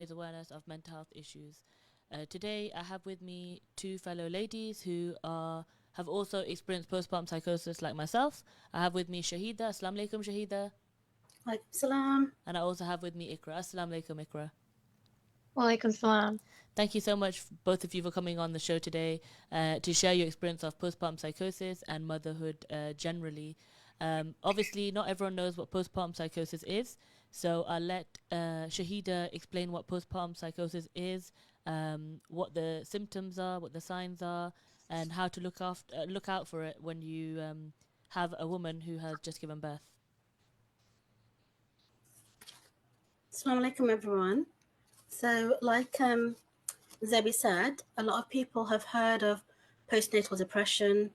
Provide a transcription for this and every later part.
raise awareness of mental health issues. Today, I have with me two fellow ladies who have also experienced postpartum psychosis like myself. I have with me Shahida. Assalamu alaikum, Shahida. Like salam. And I also have with me Ikra. Assalamu alaikum, Ikra. Walaikum salam. Thank you so much, both of you, for coming on the show today to share your experience of postpartum psychosis and motherhood generally. Obviously, not everyone knows what postpartum psychosis is, so I'll let Shahida explain what postpartum psychosis is, what the symptoms are, what the signs are, and how to look out for it when you have a woman who has just given birth. Assalamu alaikum, everyone. So, like Zebi said, a lot of people have heard of postnatal depression,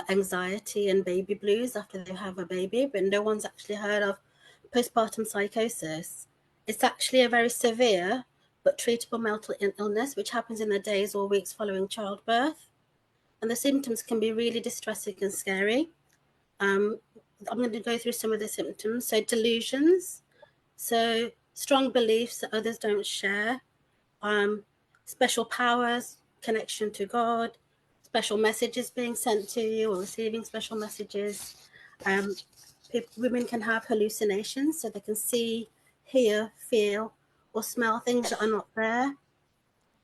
anxiety, and baby blues after they have a baby, but no one's actually heard of postpartum psychosis. It's actually a very severe but treatable mental illness which happens in the days or weeks following childbirth. And the symptoms can be really distressing and scary. I'm going to go through some of the symptoms. So, delusions. So, strong beliefs that others don't share, special powers, connection to God, special messages being sent to you or receiving special messages. Women can have hallucinations, so they can see, hear, feel, or smell things that are not there.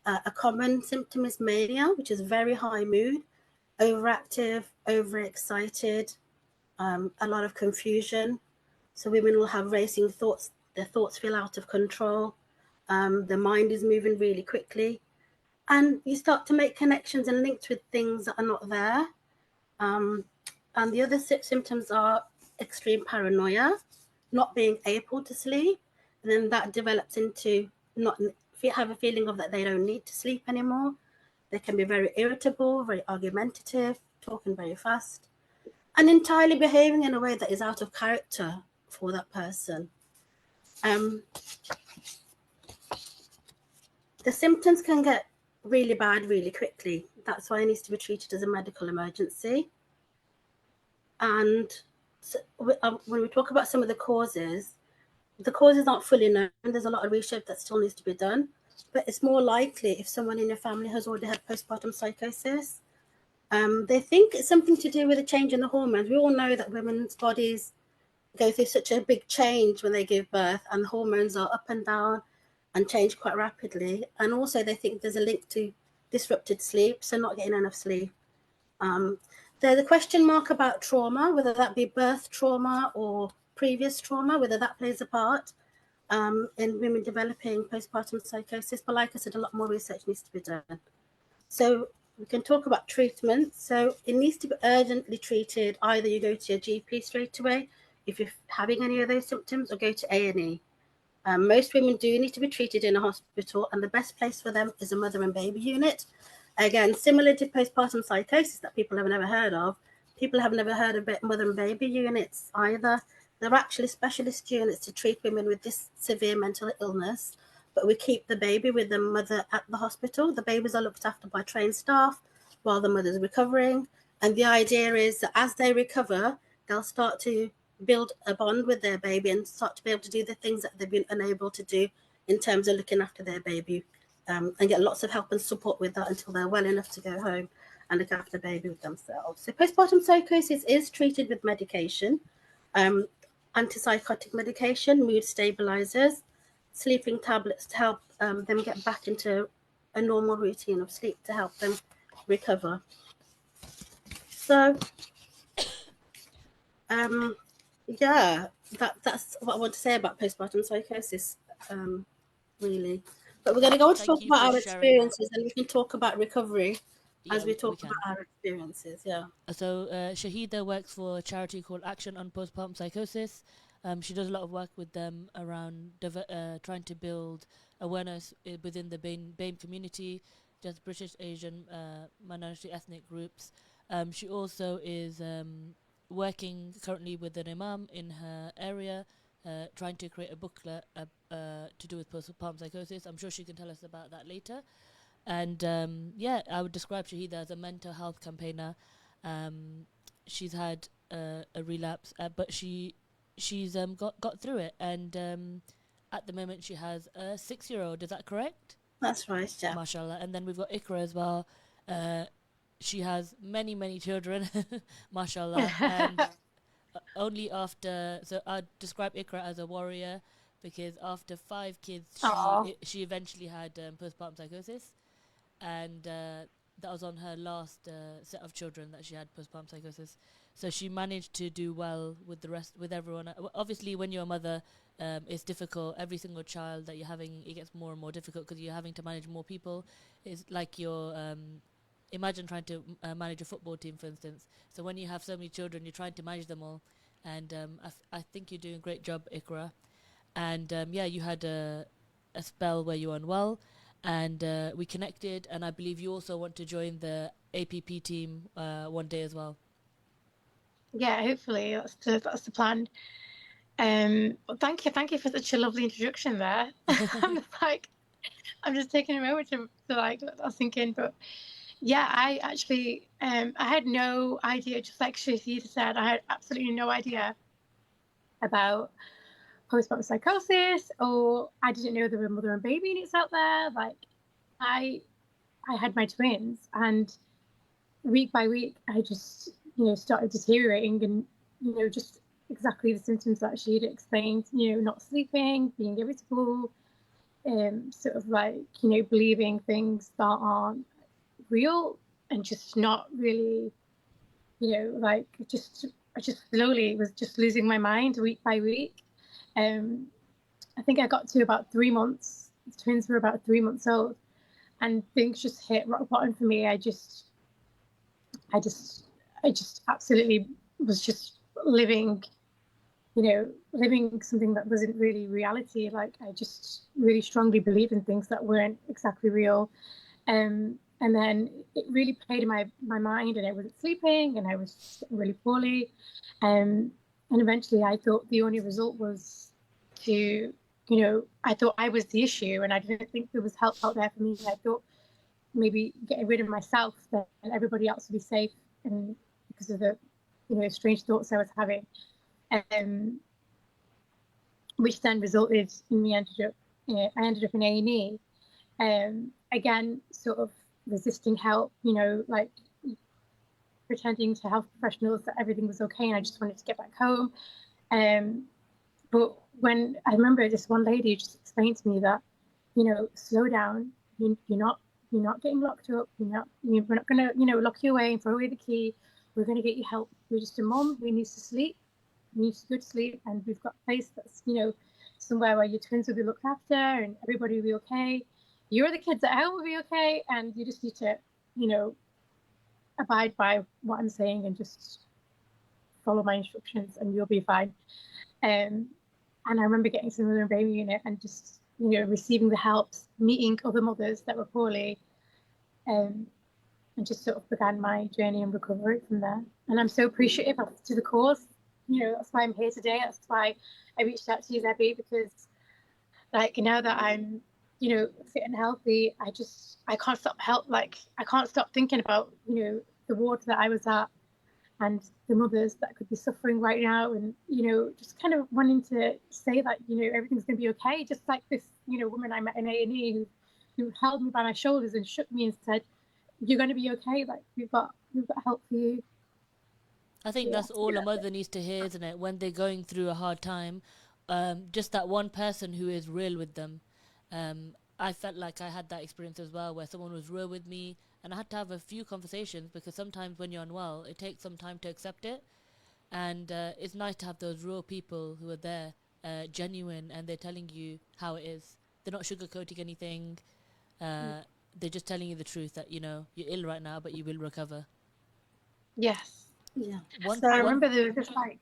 A common symptom is mania, which is very high mood, overactive, overexcited, a lot of confusion. So women will have racing thoughts. Their thoughts feel out of control. Their mind is moving really quickly. And you start to make connections and links with things that are not there. And the other symptoms are extreme paranoia, not being able to sleep. And then that develops into not have a feeling of that they don't need to sleep anymore. They can be very irritable, very argumentative, talking very fast, and entirely behaving in a way that is out of character for that person. The symptoms can get really bad really quickly. That's why it needs to be treated as a medical emergency. And so, when we talk about some of the causes aren't fully known. There's a lot of research that still needs to be done. But it's more likely if someone in your family has already had postpartum psychosis. They think it's something to do with a change in the hormones. We all know that women's bodies go through such a big change when they give birth, and the hormones are up and down and change quite rapidly. And also they think there's a link to disrupted sleep, so not getting enough sleep. There's a question mark about trauma, whether that be birth trauma or previous trauma, whether that plays a part in women developing postpartum psychosis. But like I said, a lot more research needs to be done. So we can talk about treatment. So it needs to be urgently treated. Either you go to your GP straight away if you're having any of those symptoms, or go to A&E. Most women do need to be treated in a hospital, and the best place for them is a mother and baby unit. Again, similar to postpartum psychosis that people have never heard of, people have never heard of mother and baby units either. They're actually specialist units to treat women with this severe mental illness, but we keep the baby with the mother at the hospital. The babies are looked after by trained staff while the mother's recovering. And the idea is that as they recover, they'll start to build a bond with their baby and start to be able to do the things that they've been unable to do in terms of looking after their baby, and get lots of help and support with that until they're well enough to go home and look after the baby with themselves. So postpartum psychosis is treated with medication, antipsychotic medication, mood stabilizers, sleeping tablets to help them get back into a normal routine of sleep to help them recover. So yeah, that's what I want to say about postpartum psychosis, really. But we're going to go on to talk about our experiences, and we can talk about recovery as we talk about our experiences. Yeah. So Shahida works for a charity called Action on Postpartum Psychosis. She does a lot of work with them around trying to build awareness within the BAME community, just British, Asian, minority ethnic groups. She also is working currently with an imam in her area, trying to create a booklet to do with postpartum psychosis. I'm sure she can tell us about that later. And I would describe Shahida as a mental health campaigner. She's had a relapse, but she's got through it. And at the moment she has a 6-year-old. Is that correct? That's right, yeah. Mashallah. And then we've got Ikra as well. She has many, many children, mashallah. And only after, so I'd describe Ikra as a warrior because after 5 kids, Oh, she eventually had postpartum psychosis, and that was on her last set of children that she had postpartum psychosis. So she managed to do well with the rest, with everyone. Obviously, when you're a mother, it's difficult. Every single child that you're having, it gets more and more difficult because you're having to manage more people. It's like you're imagine trying to manage a football team, for instance. So when you have so many children, you're trying to manage them all. And I think you're doing a great job, Ikra. And yeah, you had a spell where you were unwell, and we connected. And I believe you also want to join the APP team one day as well. yeah, hopefully that's the plan. Well, thank you for such a lovely introduction there. I'm just like, I'm just taking a moment to like let that sink in. But yeah, I actually, I had no idea, just like Shahida said, I had absolutely no idea about postpartum psychosis, or I didn't know there were mother and baby units out there. Like, I, I had my twins, and week by week, I just, started deteriorating, and just exactly the symptoms that she'd explained. Not sleeping, being irritable, sort of like believing things that aren't real, and just not really, like I just slowly was just losing my mind week by week. I think I got to about 3 months. The twins were about 3 months old, and things just hit rock bottom for me. I just absolutely was just living, living something that wasn't really reality. Like, I just really strongly believed in things that weren't exactly real. And then it really played in my mind, and I wasn't sleeping, and I was really poorly. And eventually I thought the only result was to, I thought I was the issue, and I didn't think there was help out there for me. I thought maybe getting rid of myself, then everybody else would be safe, and because of the, strange thoughts I was having. Which then resulted in me I ended up in A&E. Again, sort of resisting help, like pretending to health professionals that everything was okay, and I just wanted to get back home. But when I remember this one lady just explained to me that, slow down, you're not getting locked up, we're not gonna, lock you away and throw away the key. We're gonna get you help. You're just a mom who needs to sleep, needs to go to sleep, and we've got a place that's, somewhere where your twins will be looked after and everybody will be okay. You're the kids at home will be okay, and you just need to, abide by what I'm saying and just follow my instructions, and you'll be fine. And I remember getting to the mother and baby unit and just, receiving the helps, meeting other mothers that were poorly, and just sort of began my journey and recovery from there. And I'm so appreciative to the cause. That's why I'm here today. That's why I reached out to you, Zebby, because like now that I'm, fit and healthy, I can't stop thinking about, the ward that I was at and the mothers that could be suffering right now, and just kind of wanting to say that everything's going to be okay, just like this woman I met in A&E who held me by my shoulders and shook me and said, you're going to be okay, like we've got help for you. I think that's all a mother needs to hear, isn't it? When they're going through a hard time, just that one person who is real with them. I felt like I had that experience as well, where someone was real with me, and I had to have a few conversations because sometimes when you're unwell, it takes some time to accept it, and it's nice to have those real people who are there, genuine, and they're telling you how it is. They're not sugarcoating anything. They're just telling you the truth that you're ill right now, but you will recover. Yes. Yeah. So I remember there was this like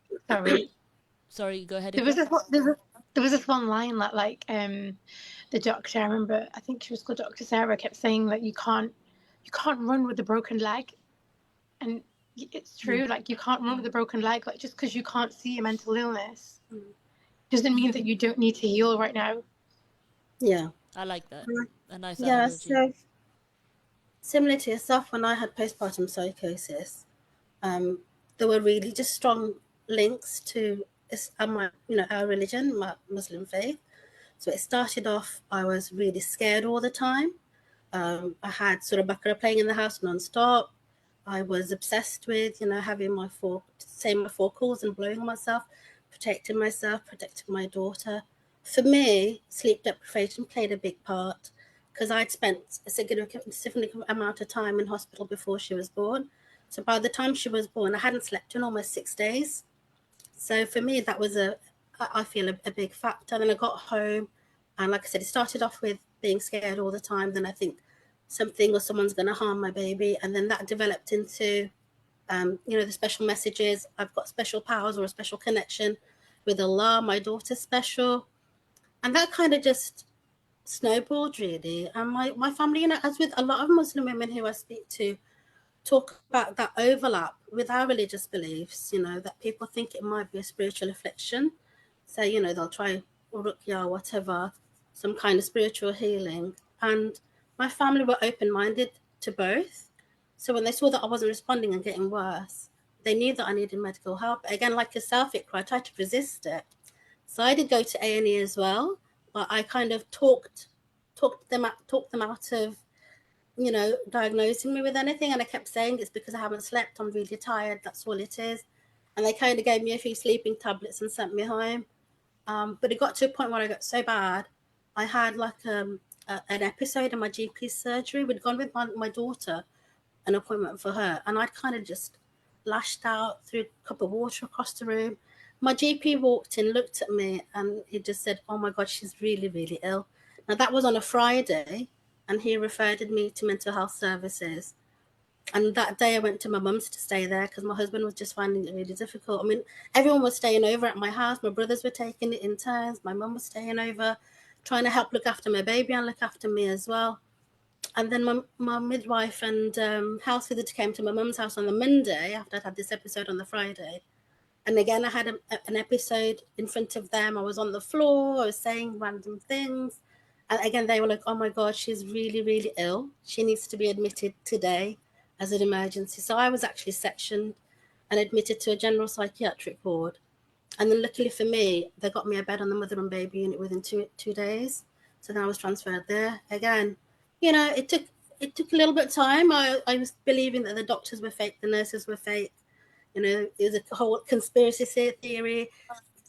Sorry, go ahead. There was this one line that like the doctor, I remember, I think she was called Dr. Sarah, kept saying that you can't run with a broken leg. And it's true, like you can't run with a broken leg. Like just because you can't see a mental illness doesn't mean that you don't need to heal right now. Yeah. I like that. A nice Yeah, analogy. so similar to yourself, when I had postpartum psychosis, there were really just strong links to our religion, my Muslim faith. So it started off, I was really scared all the time. I had sort of baccarat playing in the house non-stop. I was obsessed with, having my four calls and blowing myself, protecting myself, protecting my daughter. For me, sleep deprivation played a big part because I'd spent a significant amount of time in hospital before she was born. So by the time she was born, I hadn't slept in almost 6 days. So for me, that was I feel a big factor. Then I got home, and like I said, it started off with being scared all the time. Then I think something or someone's going to harm my baby, and then that developed into, the special messages. I've got special powers or a special connection with Allah. My daughter's special, and that kind of just snowballed really. And my family, as with a lot of Muslim women who I speak to, talk about that overlap with our religious beliefs, that people think it might be a spiritual affliction. So, they'll try ruqya or whatever, some kind of spiritual healing. And my family were open-minded to both. So when they saw that I wasn't responding and getting worse, they knew that I needed medical help. Again, like yourself, Ikra, I tried to resist it. So I did go to A&E as well, but I kind of talked them out of diagnosing me with anything. And I kept saying it's because I haven't slept. I'm really tired. That's all it is. And they kind of gave me a few sleeping tablets and sent me home. But it got to a point where I got so bad. I had like an episode in my GP's surgery. We'd gone with my daughter, an appointment for her. And I'd kind of just lashed out, threw a cup of water across the room. My GP walked in, looked at me, and he just said, "Oh my God, she's really, really ill." Now that was on a Friday, and he referred me to mental health services. And that day I went to my mum's to stay there because my husband was just finding it really difficult. I mean, everyone was staying over at my house. My brothers were taking it in turns. My mum was staying over, trying to help look after my baby and look after me as well. And then my midwife and house visitor came to my mum's house on the Monday after I'd had this episode on the Friday. And again, I had an episode in front of them. I was on the floor. I was saying random things. And again, they were like, "Oh my God, she's really, really ill. She needs to be admitted today as an emergency." So I was actually sectioned and admitted to a general psychiatric ward. And then luckily for me, they got me a bed on the mother and baby unit within two days. So then I was transferred there. Again, it took a little bit of time. I was believing that the doctors were fake, the nurses were fake. It was a whole conspiracy theory.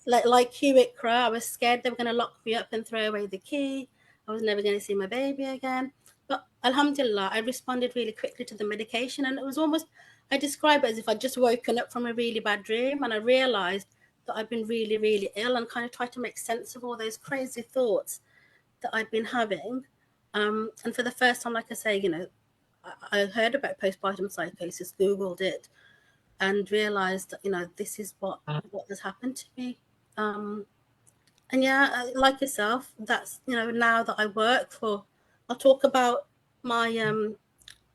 Like you, Ikra, I was scared they were going to lock me up and throw away the key. I was never going to see my baby again. But alhamdulillah, I responded really quickly to the medication. And it was almost, I describe it as if I'd just woken up from a really bad dream. And I realized that I'd been really, really ill and kind of tried to make sense of all those crazy thoughts that I'd been having. And for the first time, like I say, I heard about postpartum psychosis, Googled it, and realized that, this is what has happened to me. And yeah, like yourself, that's, now that I work for, I'll talk about my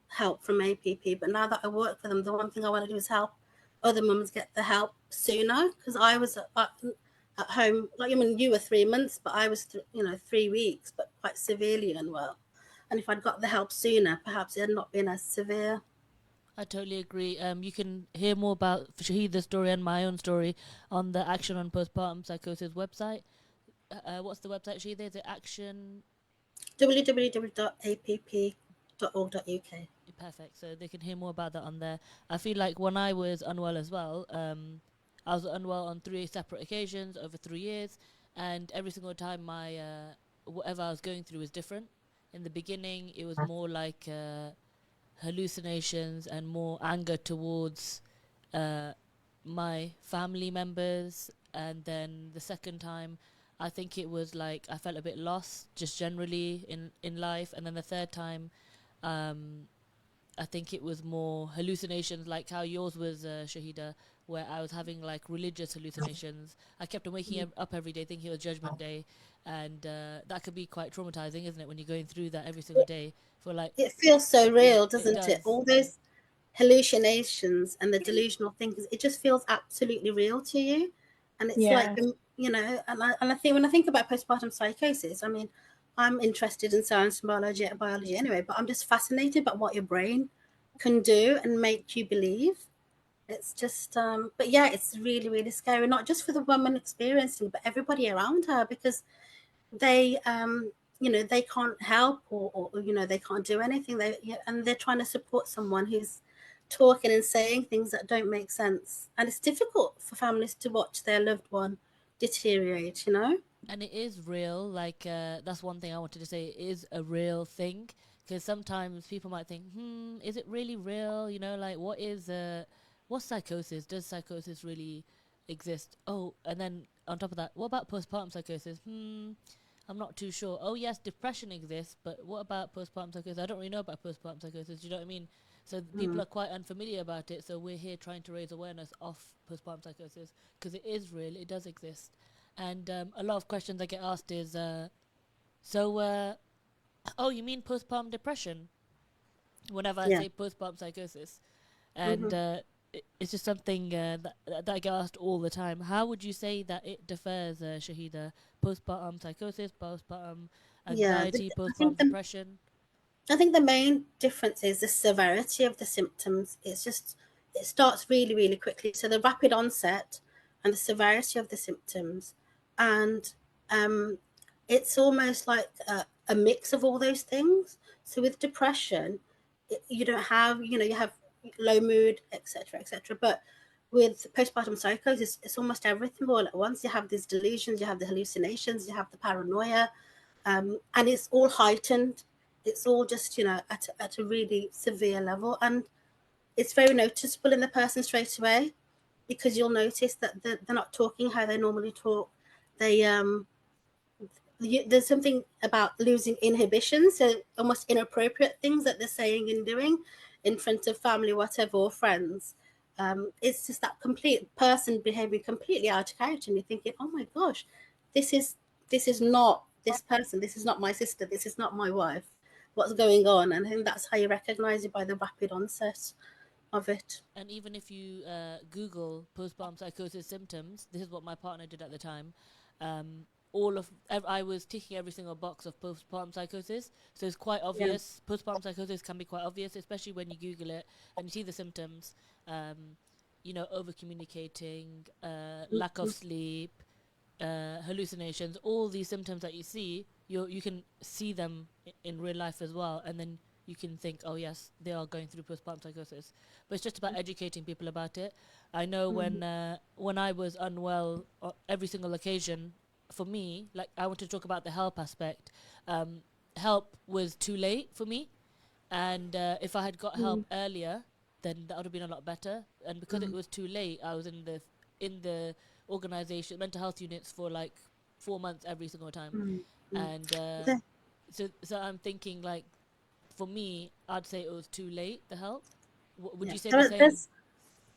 help from APP, but now that I work for them, the one thing I want to do is help other mums get the help sooner, because I was at home, like, you were 3 months, but I was 3 weeks, but quite severely unwell. And if I'd got the help sooner, perhaps it had not been as severe. I totally agree. You can hear more about Shahida's story and my own story on the Action on Postpartum Psychosis website. What's the website, Shahida? Is it Action? www.app.org.uk. Perfect. So they can hear more about that on there. I feel like when I was unwell as well, I was unwell on 3 separate occasions over 3 years, and every single time my whatever I was going through was different. In the beginning, it was more like hallucinations and more anger towards my family members, and then the second time I think it was like I felt a bit lost just generally in life, and then the third time I think it was more hallucinations like how yours was, Shahida, where I was having like religious hallucinations. I kept on waking up every day thinking it was Judgment Day, and that could be quite traumatizing, isn't it, when you're going through that every single day for like... It feels so real, doesn't it? Does. All those hallucinations and the delusional things, it just feels absolutely real to you. And it's like, and I think when I think about postpartum psychosis, I mean, I'm interested in science and biology anyway, but I'm just fascinated by what your brain can do and make you believe. It's just, but yeah, it's really, really scary, not just for the woman experiencing, but everybody around her, because they they can't help, or they can't do anything. And they're trying to support someone who's talking and saying things that don't make sense, and it's difficult for families to watch their loved one deteriorate. And it is real. Like that's one thing I wanted to say. It is a real thing, because sometimes people might think, is it really real? Like what's psychosis? Does psychosis really exist? Oh, and then on top of that, what about postpartum psychosis? I'm not too sure. Oh yes, depression exists, but what about postpartum psychosis? I don't really know about postpartum psychosis. Do you know what I mean? So people are quite unfamiliar about it. So we're here trying to raise awareness of postpartum psychosis, because it is real. It does exist. And a lot of questions I get asked is, oh, you mean postpartum depression? Whenever I Yeah. say postpartum psychosis, Hmm. and it's just something that I get asked all the time. How would you say that it differs, Shahida? Postpartum psychosis, postpartum Yeah, anxiety, I think postpartum the depression. I think the main difference is the severity of the symptoms. It starts really, really quickly. So the rapid onset and the severity of the symptoms, and um, it's almost like a mix of all those things. So with depression, you don't have, you have low mood, etc., etc. But with postpartum psychosis, it's almost everything all at once. You have these delusions, you have the hallucinations, you have the paranoia, and it's all heightened. It's all just at a really severe level, and it's very noticeable in the person straight away, because you'll notice that they're not talking how they normally talk. They There's something about losing inhibition, so almost inappropriate things that they're saying and doing in front of family, whatever, or friends. It's just that complete person behaving completely out of character, and you're thinking, oh my gosh, this is this is not this person. This is not my sister. This is not my wife. What's going on? And I think that's how you recognize it, by the rapid onset of it. And even if you Google postpartum psychosis symptoms, this is what my partner did at the time. Um, I was ticking every single box of postpartum psychosis, so it's quite Yeah. obvious. Postpartum psychosis can be quite obvious, especially when you Google it and you see the symptoms. Over communicating, lack of sleep, hallucinations, all these symptoms that you see, you can see them in real life as well, and then you can think, oh yes, they are going through postpartum psychosis. But it's just about educating people about it. I know Mm-hmm. when I was unwell, every single occasion for me, like I want to talk about the help aspect. Um, Help was too late for me, and if I had got help earlier, then that would have been a lot better. And because it Mm-hmm. was too late, I was in the organization mental health units for like 4 months every single time. Mm-hmm. And The, so I'm thinking, like, for me, I'd say it was too late, the help. Would yeah. you say the same? There's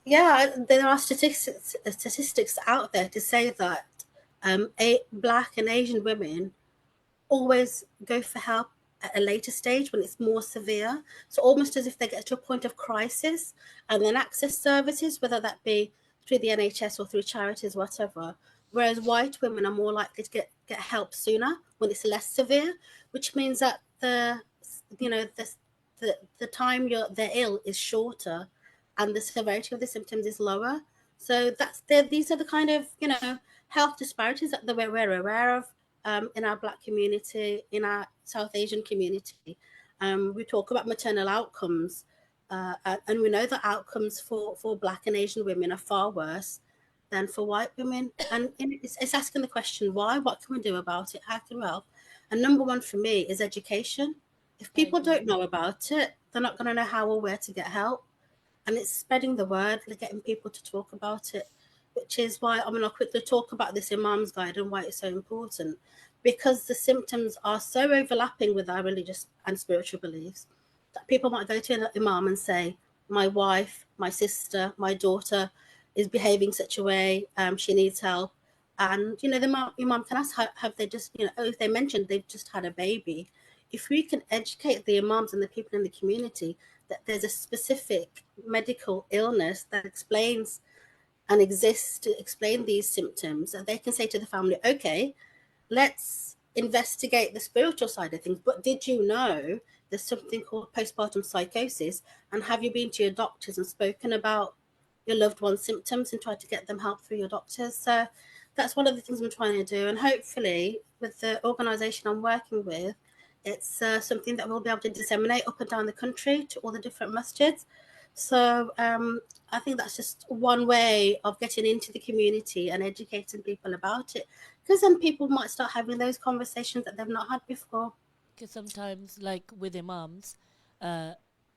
Yeah, there are statistics out there to say that Black and Asian women always go for help at a later stage when it's more severe. So almost as if they get to a point of crisis and then access services, whether that be through the NHS or through charities, whatever. Whereas white women are more likely to get help sooner when it's less severe, which means that the time they're ill is shorter, and the severity of the symptoms is lower. So these are the kind of health disparities that we're aware of in our Black community, in our South Asian community. We talk about maternal outcomes, and we know that outcomes for Black and Asian women are far worse than for white women. And it's asking the question, why? What can we do about it? How can we help? And number one for me is education. If I people agree. don't know about it, they're not going to know how or where to get help. And it's spreading the word, like getting people to talk about it, which is why I'm going to quickly talk about this Imam's Guide and why it's so important. Because the symptoms are so overlapping with our religious and spiritual beliefs that people might go to an Imam and say, my wife, my sister, my daughter is behaving such a way, she needs help. And, the Imam can ask, have they just, if they mentioned they've just had a baby, if we can educate the Imams and the people in the community that there's a specific medical illness that explains and exists to explain these symptoms, and they can say to the family, okay, let's investigate the spiritual side of things. But did you know there's something called postpartum psychosis? And have you been to your doctors and spoken about your loved one's symptoms and tried to get them help through your doctors? So that's one of the things I'm trying to do. And hopefully, with the organisation I'm working with, it's something that we'll be able to disseminate up and down the country to all the different masjids. So I think that's just one way of getting into the community and educating people about it, because then people might start having those conversations that they've not had before. Because sometimes, like with imams, uh,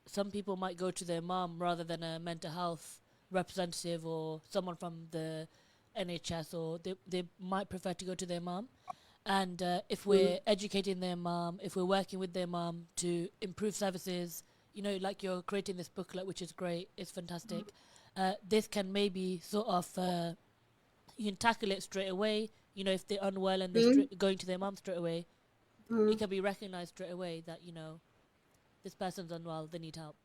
some people might go to their imam rather than a mental health representative or someone from the NHS, or they might prefer to go to their imam. And if we're educating their mom, if we're working with their mom to improve services, like you're creating this booklet, which is great, it's fantastic. This can maybe sort of, you can tackle it straight away. If they're unwell and they're going to their mom straight away, it can be recognized straight away that, this person's unwell, they need help.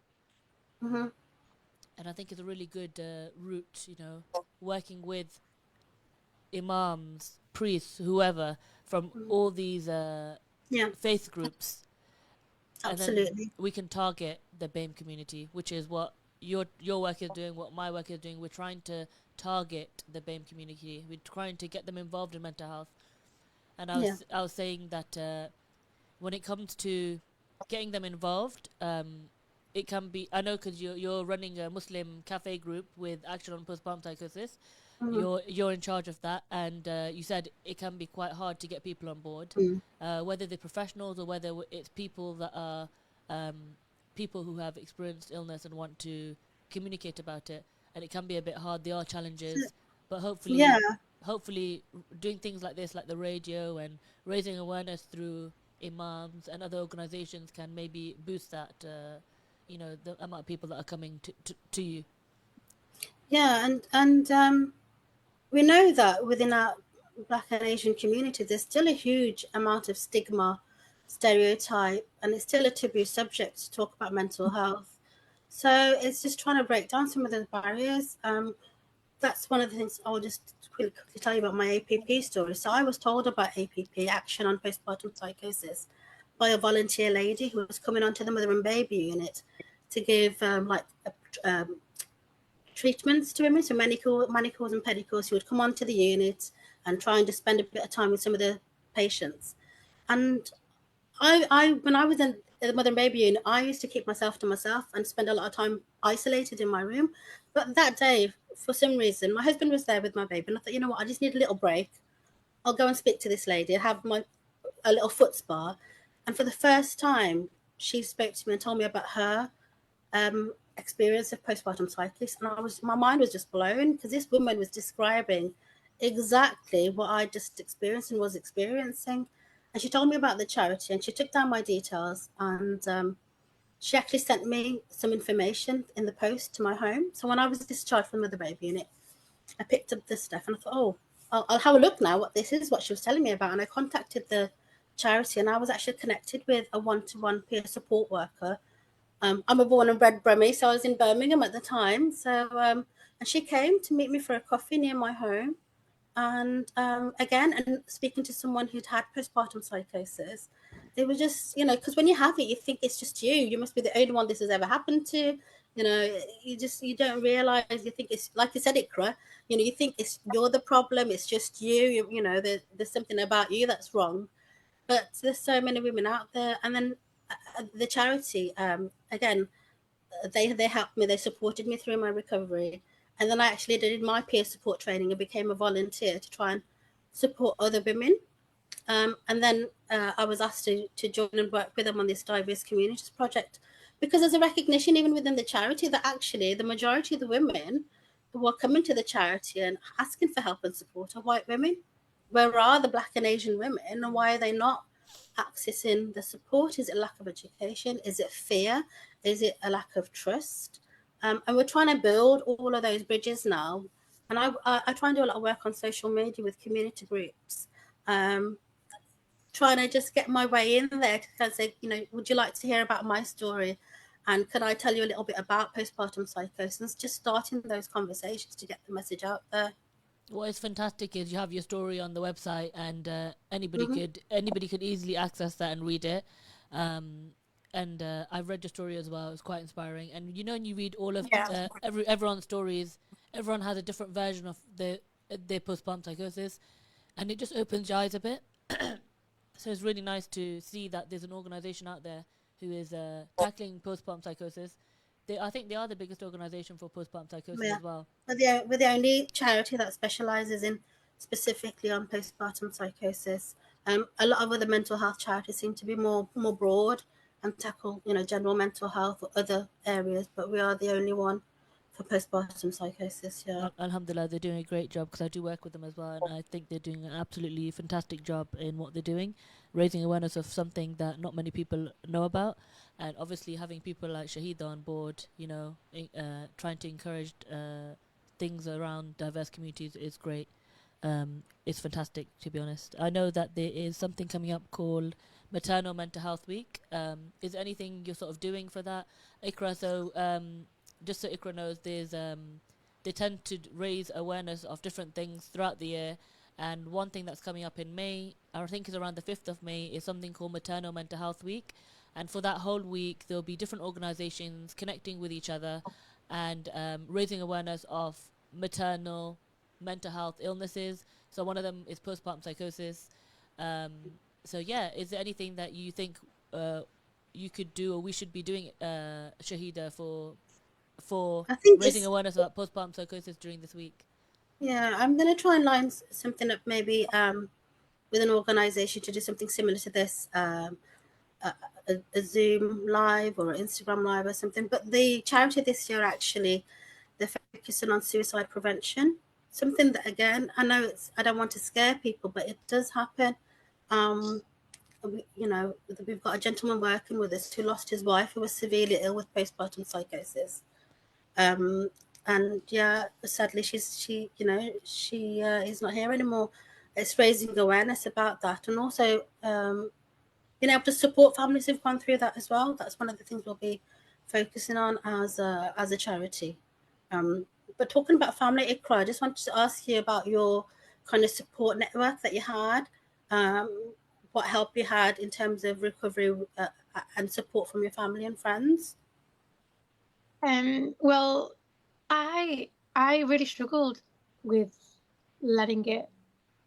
Mm-hmm. And I think it's a really good route, working with imams, priests, whoever from all these faith groups. Absolutely. And then we can target the BAME community, which is what your work is doing, what my work is doing. We're trying to target the BAME community. We're trying to get them involved in mental health. And I was saying that when it comes to getting them involved, it can be, I know because you're running a Muslim cafe group with Action on Postpartum Psychosis. You're in charge of that, and you said it can be quite hard to get people on board, whether they're professionals or whether it's people that are people who have experienced illness and want to communicate about it. And it can be a bit hard. There are challenges, but hopefully doing things like this, like the radio and raising awareness through imams and other organizations, can maybe boost that the amount of people that are coming to you. And we know that within our Black and Asian community, there's still a huge amount of stigma, stereotype, and it's still a taboo subject to talk about mental health. So it's just trying to break down some of those barriers. That's one of the things I'll just quickly tell you about my APP story. So I was told about APP, Action on Postpartum Psychosis, by a volunteer lady who was coming onto the mother and baby unit to give treatments to women, so manicures and pedicures, who would come onto the unit and try and just spend a bit of time with some of the patients. And I when I was in the mother and baby unit, I used to keep myself to myself and spend a lot of time isolated in my room. But that day, for some reason, my husband was there with my baby, and I thought, you know what, I just need a little break. I'll go and speak to this lady, have a little foot spa. And for the first time, she spoke to me and told me about her experience of postpartum psychosis, and my mind was just blown, because this woman was describing exactly what I just experienced and was experiencing. And she told me about the charity, and she took down my details, and she actually sent me some information in the post to my home. So when I was discharged from the baby unit, I picked up this stuff and I thought, oh, I'll have a look now what this is, what she was telling me about. And I contacted the charity, and I was actually connected with a one-to-one peer support worker. I'm a born and bred Brummie, so I was in Birmingham at the time. So, and she came to meet me for a coffee near my home. And again, and speaking to someone who'd had postpartum psychosis, they were just, because when you have it, you think it's just you. You must be the only one this has ever happened to. You don't realize. You think it's like you said, Ikra. You think you're the problem. It's just you. There's something about you that's wrong. But there's so many women out there. And then the charity, again, they helped me. They supported me through my recovery. And then I actually did my peer support training and became a volunteer to try and support other women. And then I was asked to join and work with them on this diverse communities project, because there's a recognition even within the charity that actually the majority of the women who are coming to the charity and asking for help and support are white women. Where are the Black and Asian women, and why are they not accessing the support? Is it lack of education? Is it fear? Is it a lack of trust? And we're trying to build all of those bridges now. And I try and do a lot of work on social media with community groups, trying to just get my way in there to kind of say, would you like to hear about my story? And could I tell you a little bit about postpartum psychosis? Just starting those conversations to get the message out there. What is fantastic is you have your story on the website, and anybody could easily access that and read it. And I've read your story as well. It's quite inspiring. And when you read all of everyone's stories, everyone has a different version of their postpartum psychosis, and it just opens your eyes a bit. So it's really nice to see that there's an organization out there who is tackling postpartum psychosis. I think they are the biggest organization for postpartum psychosis Yeah. as well. We're the only charity that specialises in specifically on postpartum psychosis. A lot of other mental health charities seem to be more broad and tackle, general mental health or other areas, but we are the only one for postpartum psychosis. Yeah. Alhamdulillah, they're doing a great job because I do work with them as well, and I think they're doing an absolutely fantastic job in what they're doing, raising awareness of something that not many people know about, and obviously having people like Shahida on board, trying to encourage things around diverse communities is great. It's fantastic, to be honest. I know that there is something coming up called Maternal Mental Health Week. Is there anything you're sort of doing for that, Ikra? So just so Ikra knows, they tend to raise awareness of different things throughout the year. And one thing that's coming up in May, I think is around the 5th of May, is something called Maternal Mental Health Week. And for that whole week, there'll be different organizations connecting with each other and raising awareness of maternal mental health illnesses. So one of them is postpartum psychosis. So yeah, is there anything that you think you could do or we should be doing, Shahida, for I think raising awareness about postpartum psychosis during this week? Yeah, I'm going to try and line something up maybe with an organisation to do something similar to this, a Zoom live or an Instagram live or something. But the charity this year, actually, they're focusing on suicide prevention. Something that, again, I don't want to scare people, but it does happen. We've got a gentleman working with us who lost his wife, who was severely ill with postpartum psychosis. And yeah, sadly, she is not here anymore. It's raising awareness about that, and also being able to support families who've gone through that as well. That's one of the things we'll be focusing on as a charity. But talking about family, Ikra, I just wanted to ask you about your kind of support network that you had. What help you had in terms of recovery and support from your family and friends? Well, I really struggled with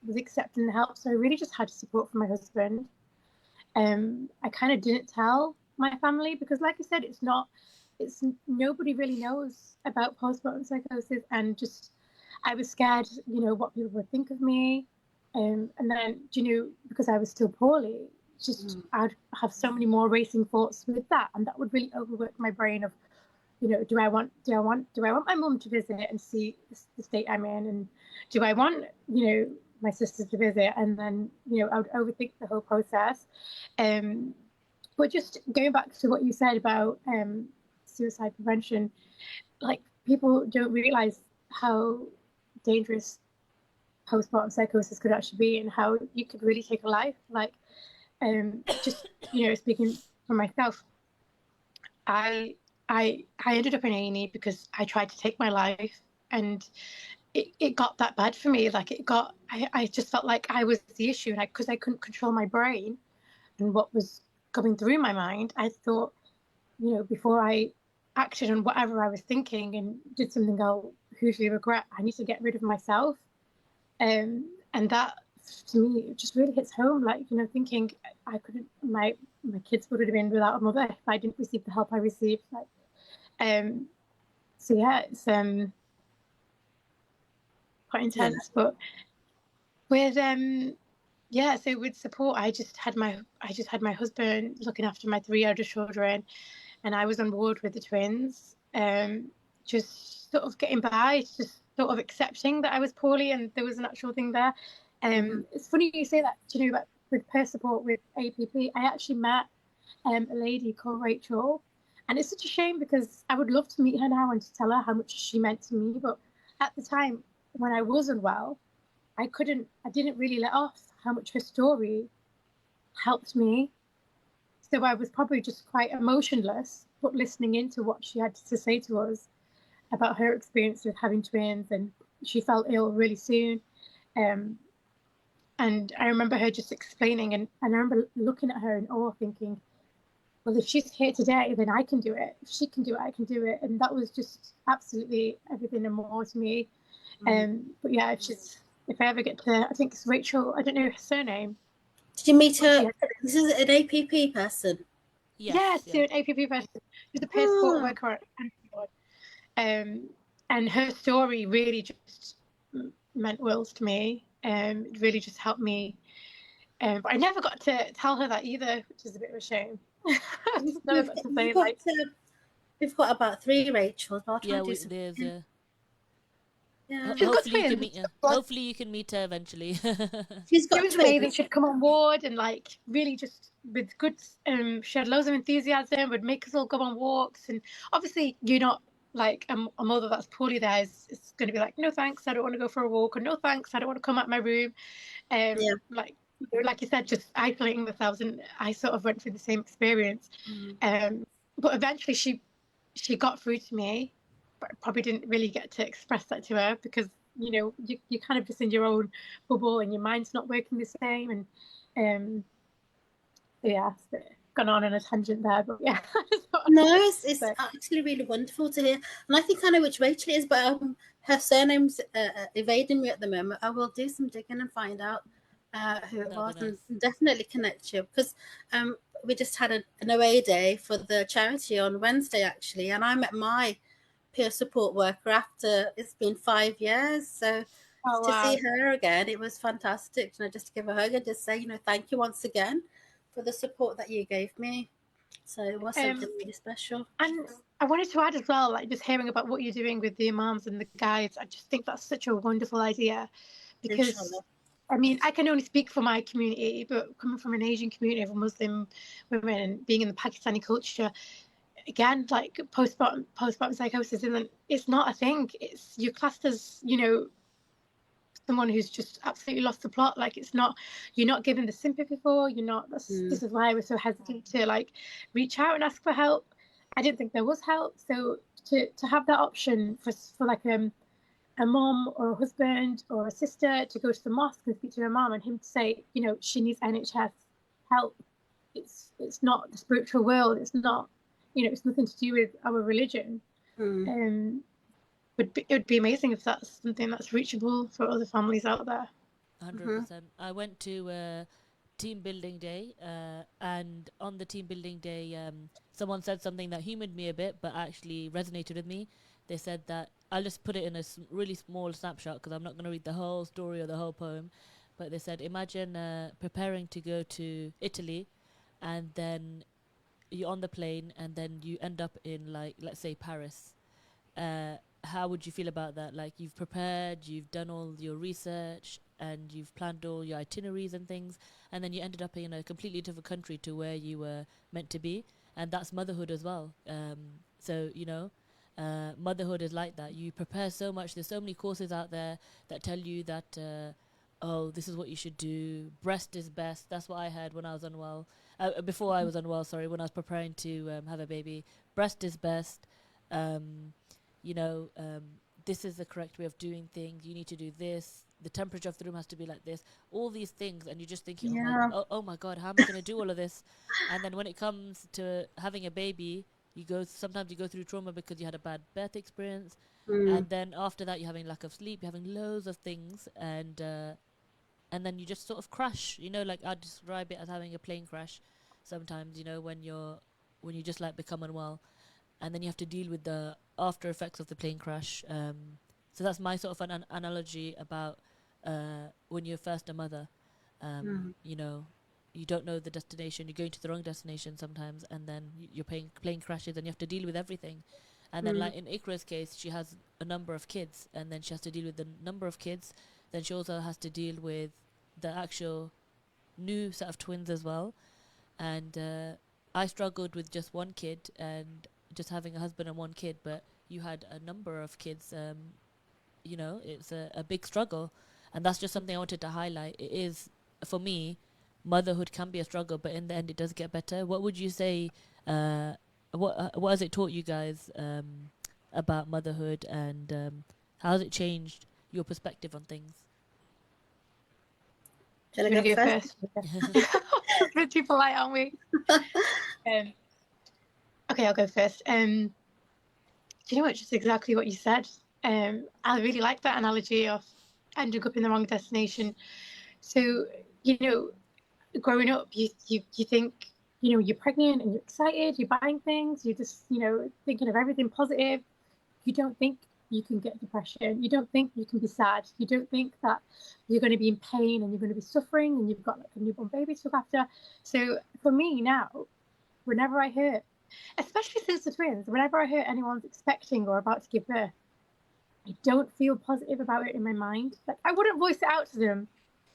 with accepting the help. So I really just had support from my husband. I kind of didn't tell my family because, like I said, it's nobody really knows about postpartum psychosis, and just I was scared, what people would think of me, and then because I was still poorly, just I'd have so many more racing thoughts with that, and that would really overwork my brain of, do I want my mum to visit and see the state I'm in, and do I want my sisters to visit, and then I would overthink the whole process. But just going back to what you said about suicide prevention, like people don't realize how dangerous postpartum psychosis could actually be, and how you could really take a life. Like just speaking for myself, I ended up in A&E because I tried to take my life, and it got that bad for me. Like I just felt like I was the issue, and because I couldn't control my brain and what was going through my mind, I thought, before I acted on whatever I was thinking and did something I'll hugely regret, I need to get rid of myself. And that, to me, it just really hits home. Like, thinking I couldn't, my kids would have been without a mother if I didn't receive the help I received. Like, so yeah, it's quite intense. Yeah. But with so with support, I just had my husband looking after my 3 older children, and I was on board with the twins. Just sort of getting by, just sort of accepting that I was poorly and there was an actual thing there. It's funny you say that, about with peer support with APP. I actually met a lady called Rachel, and it's such a shame because I would love to meet her now and to tell her how much she meant to me. But at the time when I was unwell, I didn't really let off how much her story helped me. So I was probably just quite emotionless, but listening into what she had to say to us about her experience with having twins, and she felt ill really soon. And I remember her just explaining, and I remember looking at her in awe, thinking, well, if she's here today, then I can do it. If she can do it, I can do it. And that was just absolutely everything and more to me. But yeah, if I ever get to, I think it's Rachel, I don't know her surname. Did you meet her? This is an APP person. Yes, Yeah. an APP person. She's a peer support worker at and her story really just meant worlds to me. It really just helped me. But I never got to tell her that either, which is a bit of a shame. I just never got to say like. We've got about 3 Rachels. I'll try and do some. Yeah. She's got Hopefully you can twins. meet her. Hopefully you can meet her eventually. She's got She was amazing. She'd come on board and like really just with good. She had loads of enthusiasm. Would make us all go on walks, and obviously you're not like a mother that's poorly there is going to be like, no thanks, I don't want to go for a walk, or no thanks, I don't want to come out my room. Like you said, just isolating themselves, and I sort of went through the same experience. But eventually she got through to me, but I probably didn't really get to express that to her because you're kind of just in your own bubble and your mind's not working the same. And gone on a tangent there, but yeah. No, it's actually really wonderful to hear, and I think I know which Rachel it is, but her surname's evading me at the moment. I will do some digging and find out who it was, and definitely connect you, because we just had an away day for the charity on Wednesday actually, and I met my peer support worker after it's been 5 years, so to see her again, it was fantastic. Just to give her a hug and just say, thank you once again for the support that you gave me. So it was something really special. And I wanted to add as well, like just hearing about what you're doing with the imams and the guides, I just think that's such a wonderful idea, because Inshallah. I mean, I can only speak for my community, but coming from an Asian community of Muslim women and being in the Pakistani culture, again, like postpartum psychosis it's not a thing. You're classed as, someone who's just absolutely lost the plot. Like you're not given the sympathy for, this is why I was so hesitant to like reach out and ask for help. I didn't think there was help. So to have that option for like a mom or a husband or a sister to go to the mosque and speak to her mom, and him to say, she needs NHS help. It's not the spiritual world. It's not, it's nothing to do with our religion. It would be amazing if that's something that's reachable for other families out there. 100%. I went to team building day, and on the team building day, someone said something that humored me a bit, but actually resonated with me. They said that, I'll just put it in a really small snapshot because I'm not going to read the whole story or the whole poem, but they said, imagine preparing to go to Italy, and then you're on the plane, and then you end up in, like, let's say Paris. How would you feel about that? Like, you've prepared, you've done all your research, and you've planned all your itineraries and things, and then you ended up in a completely different country to where you were meant to be. And that's motherhood as well. So motherhood is like that. You prepare so much. There's so many courses out there that tell you that this is what you should do. Breast is best. That's what I heard when I was unwell. Before I was unwell, sorry, when I was preparing to have a baby. Breast is best. This is the correct way of doing things. You need to do this. The temperature of the room has to be like this. All these things, and you're just thinking, oh my God, how am I going to do all of this? And then when it comes to having a baby, sometimes you go through trauma because you had a bad birth experience, and then after that you're having lack of sleep, you're having loads of things, and then you just sort of crash. Like, I describe it as having a plane crash. Sometimes, when you just like become unwell, and then you have to deal with the after effects of the plane crash. So that's my sort of an analogy about when you're first a mother. You don't know the destination. You're going to the wrong destination sometimes, and then your plane crashes, and you have to deal with everything. And then, like in Ikra's case, she has a number of kids, and then she has to deal with the number of kids. Then she also has to deal with the actual new set of twins as well. And I struggled with just one kid and just having a husband and one kid, but you had a number of kids. It's a big struggle, and that's just something I wanted to highlight. It is, for me, motherhood can be a struggle, but in the end it does get better. What would you say, what has it taught you guys about motherhood, and how has it changed your perspective on things? Do you want to go first? We're too polite, aren't we? Okay, I'll go first. Do you know what? Just exactly what you said. I really like that analogy of ending up in the wrong destination. So, you know, growing up, you think, you know, you're pregnant and you're excited, you're buying things, you're just, you know, thinking of everything positive. You don't think you can get depression. You don't think you can be sad. You don't think that you're going to be in pain and you're going to be suffering and you've got like a newborn baby to look after. So for me now, whenever I hear, especially since the twins, whenever I hear anyone's expecting or about to give birth, I don't feel positive about it in my mind. Like I wouldn't voice it out to them,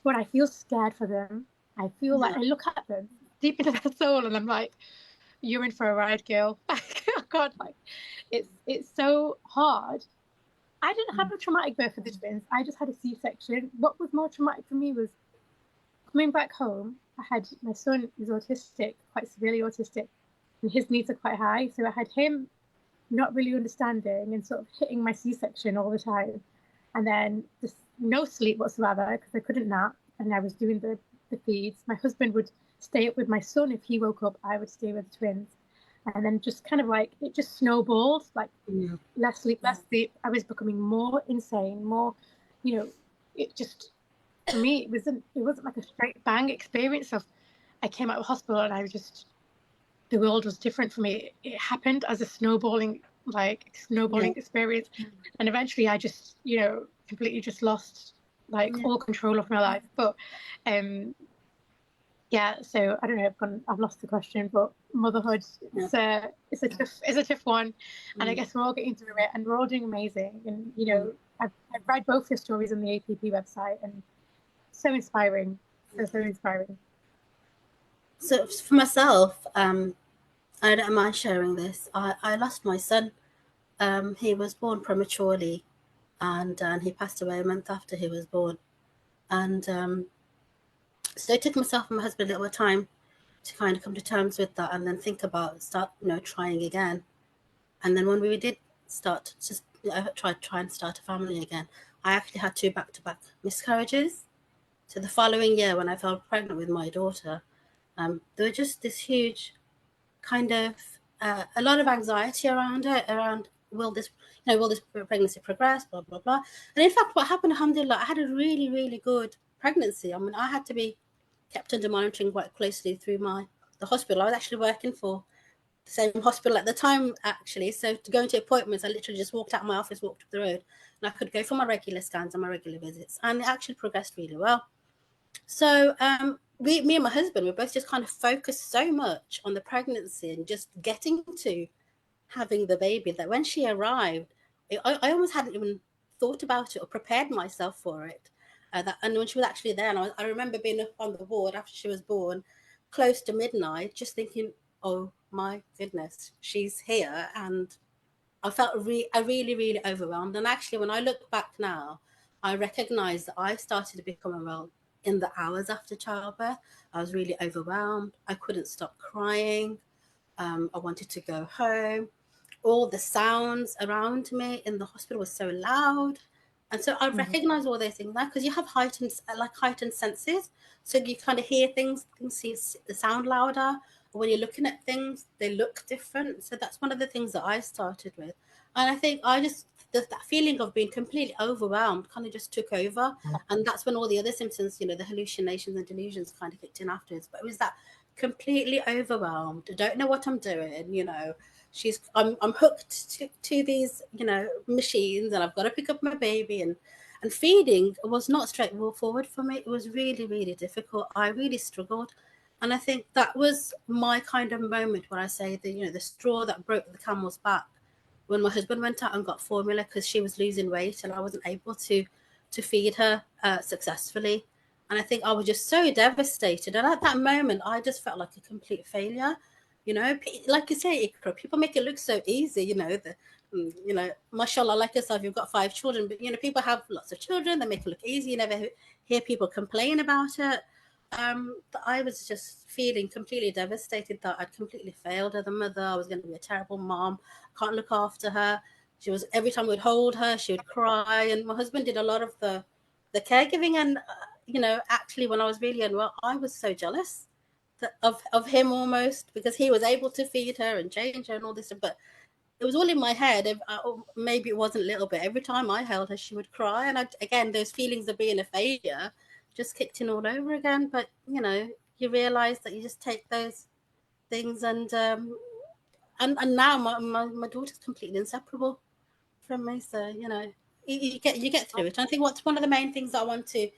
but I feel scared for them. I feel like I look at them deep into their soul and I'm like, you're in for a ride, girl. Oh God, like it's so hard. I didn't have a traumatic birth for the twins. I just had a C-section. What was more traumatic for me was coming back home. I had my son is autistic, quite severely autistic, and his needs are quite high. So I had him not really understanding and sort of hitting my C-section all the time, and then just no sleep whatsoever because I couldn't nap, and I was doing the feeds. My husband would stay up with my son. If he woke up, I would stay with the twins. And then just kind of like it just snowballed, like less sleep. I was becoming more insane, more, you know, it just, for me, it wasn't like a straight bang experience of I came out of hospital and I was just, the world was different for me. It happened as a snowballing experience. And eventually I just, you know, completely just lost like all control of my life. But yeah, so I don't know. I've lost the question, but motherhood it's a tough one, and I guess we're all getting through it, and we're all doing amazing. And you know, I've read both your stories on the APP website, and so inspiring, so inspiring. So for myself, I don't mind sharing this. I lost my son. He was born prematurely, and he passed away a month after he was born, and so it took myself and my husband a little time to kind of come to terms with that and then think about trying again. And then when we did start try and start a family again, I actually had 2 back-to-back miscarriages. So the following year when I fell pregnant with my daughter, there was just this huge kind of a lot of anxiety around it, around will this pregnancy progress, blah blah blah. And in fact what happened, alhamdulillah, I had a really, really good pregnancy. I mean, I had to be kept under monitoring quite closely through the hospital. I was actually working for the same hospital at the time, actually. So to go into appointments, I literally just walked out of my office, walked up the road, and I could go for my regular scans and my regular visits. And it actually progressed really well. So me and my husband, we both just kind of focused so much on the pregnancy and just getting to having the baby that when she arrived, I almost hadn't even thought about it or prepared myself for it. And when she was actually there, and I remember being up on the ward after she was born, close to midnight, just thinking, oh my goodness, she's here. And I felt really, really overwhelmed. And actually, when I look back now, I recognize that I started to become unwell in the hours after childbirth. I was really overwhelmed. I couldn't stop crying. I wanted to go home. All the sounds around me in the hospital was so loud. And so I recognize all those things now because you have heightened senses. So you kind of hear things see the sound louder. Or when you're looking at things, they look different. So that's one of the things that I started with. And I think that feeling of being completely overwhelmed kind of just took over. And that's when all the other symptoms, the hallucinations and delusions kind of kicked in afterwards. But it was that completely overwhelmed. I don't know what I'm doing, I'm hooked to these, machines, and I've got to pick up my baby, and feeding was not straightforward for me. It was really, really difficult. I really struggled. And I think that was my kind of moment when I say the straw that broke the camel's back, when my husband went out and got formula because she was losing weight and I wasn't able to feed her successfully. And I think I was just so devastated. And at that moment, I just felt like a complete failure. Like you say, Ikra, people make it look so easy, mashallah, like yourself, you've got 5 children, but, people have lots of children. They make it look easy. You never hear people complain about it. I was just feeling completely devastated that I'd completely failed as a mother. I was going to be a terrible mom. Can't look after her. Every time we'd hold her, she would cry. And my husband did a lot of the caregiving. And, actually, when I was really unwell, I was so jealous of him almost, because he was able to feed her and change her and all this. But it was all in my head. Or maybe it wasn't a little bit. Every time I held her, she would cry, and again, those feelings of being a failure just kicked in all over again. But you realise that you just take those things, and now my daughter's completely inseparable from me. So you get through it. And I think what's one of the main things I want to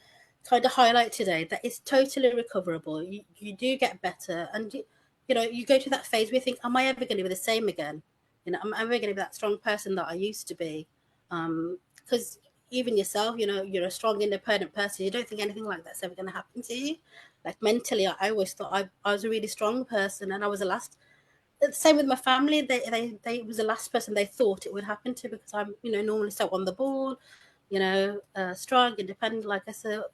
kind of highlight today, that it's totally recoverable. You do get better, and you go to that phase where you think, am I ever going to be the same again? Am I ever going to be that strong person that I used to be? Because even yourself, you're a strong, independent person. You don't think anything like that's ever going to happen to you. Like mentally, I always thought I was a really strong person, and I was the last. Same with my family. They was the last person they thought it would happen to, because I'm normally so on the ball, strong, independent, like I said,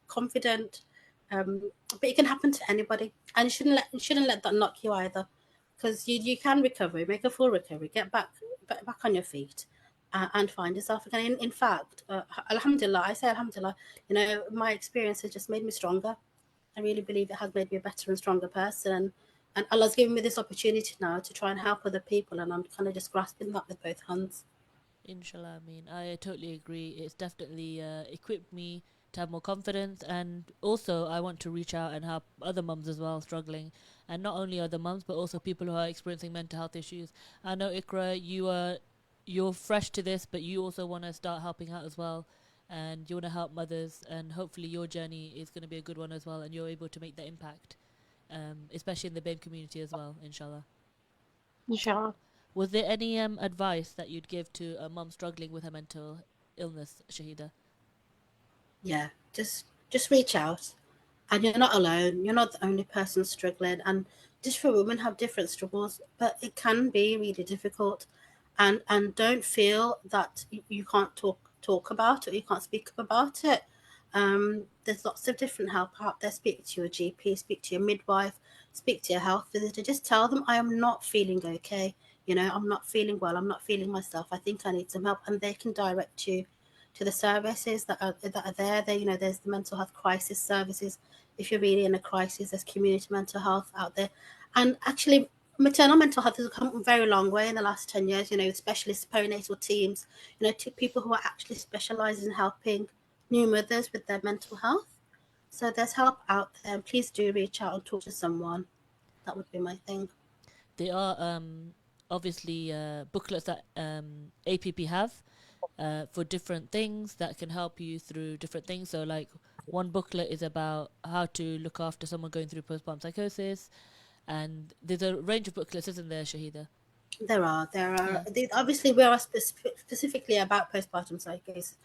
confident. But it can happen to anybody, and you shouldn't let that knock you either, because you can recover, make a full recovery, get back on your feet, and find yourself again. In fact, alhamdulillah, I say alhamdulillah. My experience has just made me stronger. I really believe it has made me a better and stronger person. And Allah's given me this opportunity now to try and help other people, and I'm kind of just grasping that with both hands. Inshallah, I mean, I totally agree. It's definitely equipped me to have more confidence, and also I want to reach out and help other mums as well struggling, and not only other mums but also people who are experiencing mental health issues. I know, Ikra, you're fresh to this, but you also want to start helping out as well, and you want to help mothers, and hopefully your journey is going to be a good one as well, and you're able to make that impact, especially in the BAME community as well, inshallah. Inshallah. Was there any advice that you'd give to a mum struggling with her mental illness, Shahida? Yeah, just reach out, and you're not alone. You're not the only person struggling, and different women have different struggles, but it can be really difficult. And don't feel that you can't talk about it, or you can't speak up about it. There's lots of different help out there. Speak to your GP, speak to your midwife, speak to your health visitor. Just tell them, I am not feeling okay. I'm not feeling well. I'm not feeling myself. I think I need some help, and they can direct you to the services that are there. There's the mental health crisis services. If you're really in a crisis, there's community mental health out there. And actually, maternal mental health has come a very long way in the last 10 years, specialist perinatal teams, to people who are actually specialised in helping new mothers with their mental health. So there's help out there. Please do reach out and talk to someone. That would be my thing. There are obviously booklets that APP have for different things that can help you through different things. So like one booklet is about how to look after someone going through postpartum psychosis, and there's a range of booklets, isn't there, Shahida? There are. Yeah. Obviously, we are specifically about postpartum psychosis,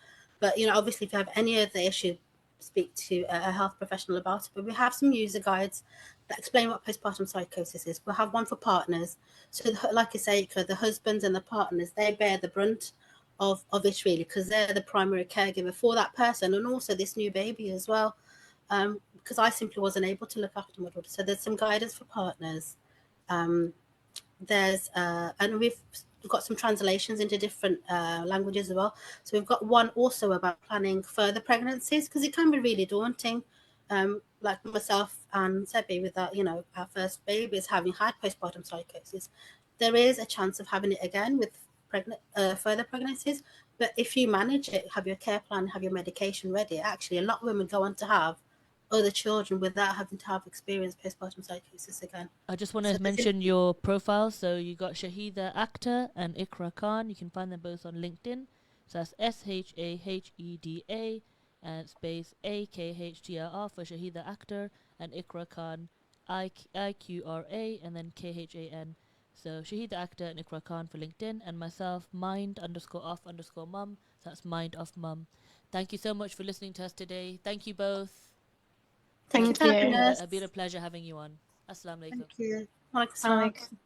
but obviously, if you have any other issue, speak to a health professional about it. But we have some user guides that explain what postpartum psychosis is. We'll have one for partners. So, like I say, the husbands and the partners, they bear the brunt of it really, because they're the primary caregiver for that person, and also this new baby as well. Because I simply wasn't able to look after my daughter. So there's some guidance for partners. There's and we've got some translations into different languages as well. So we've got one also about planning further pregnancies, because it can be really daunting. Like myself and Sebi, with that, our first baby is having had postpartum psychosis. There is a chance of having it again with further pregnancies. But if you manage it, have your care plan, have your medication ready, actually a lot of women go on to have other children without having to have experienced postpartum psychosis again. I just want to mention your profile. So you got Shahida Akhtar and Ikra Khan. You can find them both on LinkedIn. So that's SHAHEDA and space AKHTRR for Shahida Akhtar, and Ikra Khan IQRA and then KHAN. So Shahida Akhtar and Ikra Khan for LinkedIn, and myself, mind_off_mum. So that's mind off mum. Thank you so much for listening to us today. Thank you both. Thank you. It's been a pleasure having you on. Assalamu alaikum. Thank you. Wa alaikum Assalamu salam. alaikum.